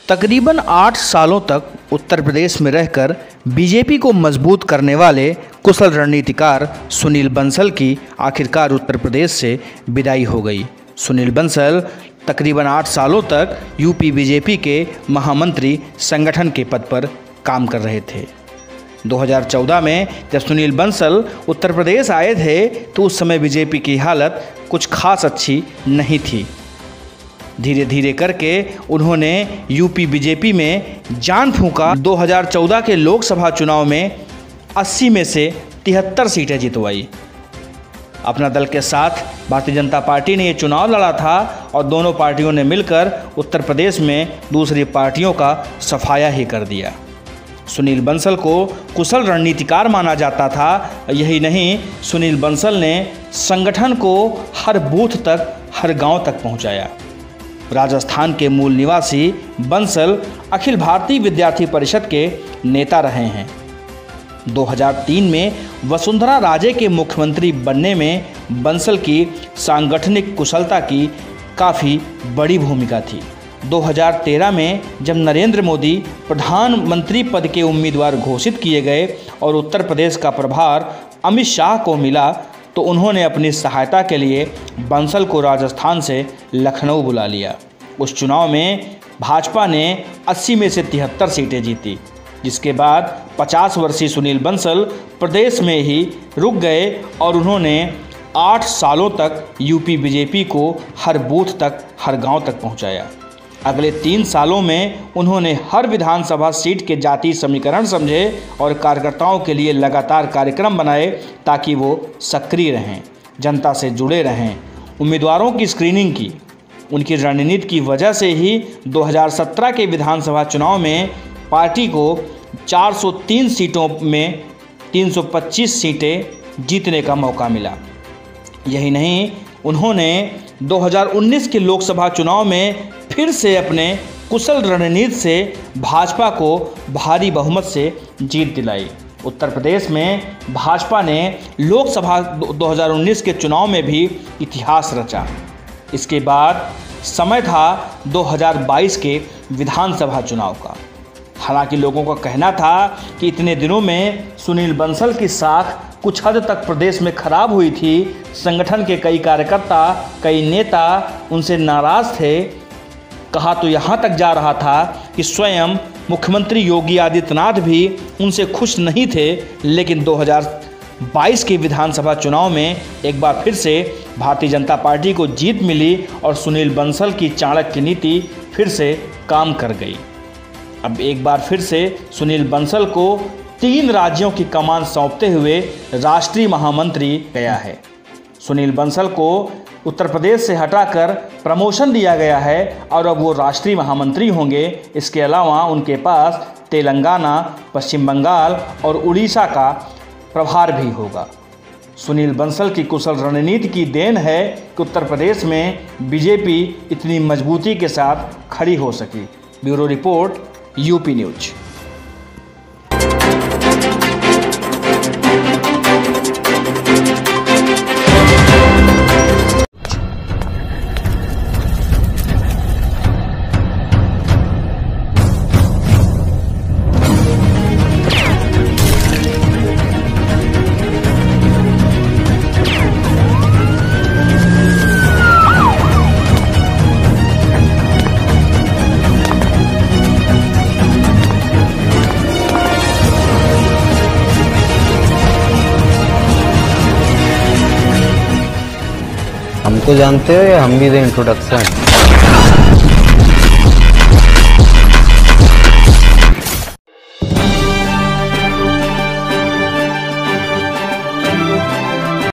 तकरीबन 8 सालों तक उत्तर प्रदेश में रहकर बीजेपी को मजबूत करने वाले कुशल रणनीतिकार सुनील बंसल की आखिरकार उत्तर प्रदेश से विदाई हो गई। सुनील बंसल तकरीबन 8 सालों तक यूपी बीजेपी के महामंत्री संगठन के पद पर काम कर रहे थे। 2014 में जब सुनील बंसल उत्तर प्रदेश आए थे तो उस समय बीजेपी की हालत कुछ खास अच्छी नहीं थी। धीरे धीरे करके उन्होंने यूपी बीजेपी में जान फूंका। 2014 के लोकसभा चुनाव में 80 में से 73 सीटें जितवाई। अपना दल के साथ भारतीय जनता पार्टी ने ये चुनाव लड़ा था और दोनों पार्टियों ने मिलकर उत्तर प्रदेश में दूसरी पार्टियों का सफाया ही कर दिया। सुनील बंसल को कुशल रणनीतिकार माना जाता था। यही नहीं, सुनील बंसल ने संगठन को हर बूथ तक, हर गांव तक पहुंचाया। राजस्थान के मूल निवासी बंसल अखिल भारतीय विद्यार्थी परिषद के नेता रहे हैं। 2003 में वसुंधरा राजे के मुख्यमंत्री बनने में बंसल की सांगठनिक कुशलता की काफ़ी बड़ी भूमिका थी। 2013 में जब नरेंद्र मोदी प्रधानमंत्री पद के उम्मीदवार घोषित किए गए और उत्तर प्रदेश का प्रभार अमित शाह को मिला तो उन्होंने अपनी सहायता के लिए बंसल को राजस्थान से लखनऊ बुला लिया। उस चुनाव में भाजपा ने 80 में से 73 सीटें जीती, जिसके बाद 50 वर्षीय सुनील बंसल प्रदेश में ही रुक गए और उन्होंने 8 सालों तक यूपी बीजेपी को हर बूथ तक, हर गांव तक पहुंचाया। अगले 3 सालों में उन्होंने हर विधानसभा सीट के जातीय समीकरण समझे और कार्यकर्ताओं के लिए लगातार कार्यक्रम बनाए ताकि वो सक्रिय रहें, जनता से जुड़े रहें। उम्मीदवारों की स्क्रीनिंग की। उनकी रणनीति की वजह से ही 2017 के विधानसभा चुनाव में पार्टी को 403 सीटों में 325 सीटें जीतने का मौका मिला। यही नहीं, उन्होंने 2019 के लोकसभा चुनाव में फिर से अपने कुशल रणनीति से भाजपा को भारी बहुमत से जीत दिलाई। उत्तर प्रदेश में भाजपा ने लोकसभा 2019 के चुनाव में भी इतिहास रचा। इसके बाद समय था 2022 के विधानसभा चुनाव का। हालांकि लोगों का कहना था कि इतने दिनों में सुनील बंसल की साख कुछ हद तक प्रदेश में खराब हुई थी। संगठन के कई कार्यकर्ता, कई नेता उनसे नाराज थे। कहा तो यहाँ तक जा रहा था कि स्वयं मुख्यमंत्री योगी आदित्यनाथ भी उनसे खुश नहीं थे। लेकिन 2022 के विधानसभा चुनाव में एक बार फिर से भारतीय जनता पार्टी को जीत मिली और सुनील बंसल की चाणक्य नीति फिर से काम कर गई। अब एक बार फिर से सुनील बंसल को 3 राज्यों की कमान सौंपते हुए राष्ट्रीय महामंत्री गया है। सुनील बंसल को उत्तर प्रदेश से हटाकर प्रमोशन दिया गया है और अब वो राष्ट्रीय महामंत्री होंगे। इसके अलावा उनके पास तेलंगाना, पश्चिम बंगाल और उड़ीसा का प्रभार भी होगा। सुनील बंसल की कुशल रणनीति की देन है कि उत्तर प्रदेश में बीजेपी इतनी मजबूती के साथ खड़ी हो सकी। Bureau report, UP news. हमको जानते हो या हम भी दें इंट्रोडक्शन?